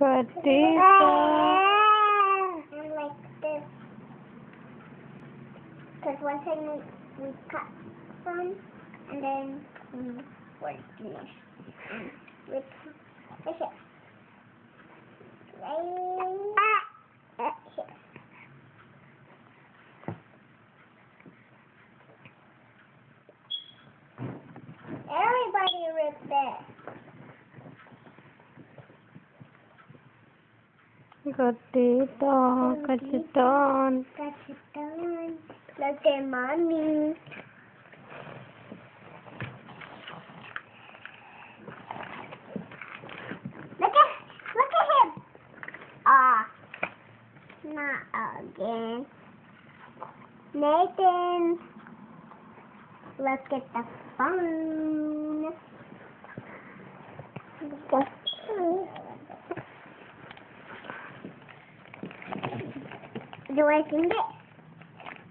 Good And like this. Because one time we cut some, and then we were finished. And with here. Right here. Everybody ripped it. Gatito, kachiton. Kachiton. Look at mommy. Look at him. Ah, not again. Nathan, look at the phone. Do I sing it?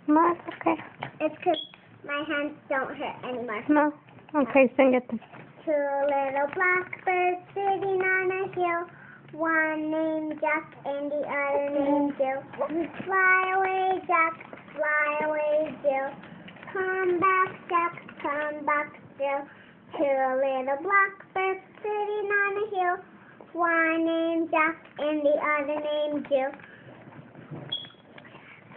No, it's okay. It's because my hands don't hurt anymore. No. Okay, sing it then. Two little blackbirds sitting on a hill. One named Jack and the other named Jill. Fly away, Jack, fly away, Jill. Come back, Jack, come back, Jill. Two little blackbirds sitting on a hill. One named Jack and the other named Jill.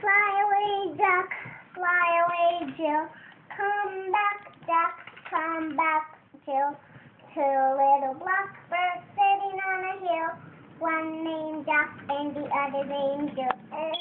Fly away, Jack, fly away, Jill. Come back, Jack, come back, Jill. Two little blackbirds sitting on a hill. One named Jack and the other named Jill.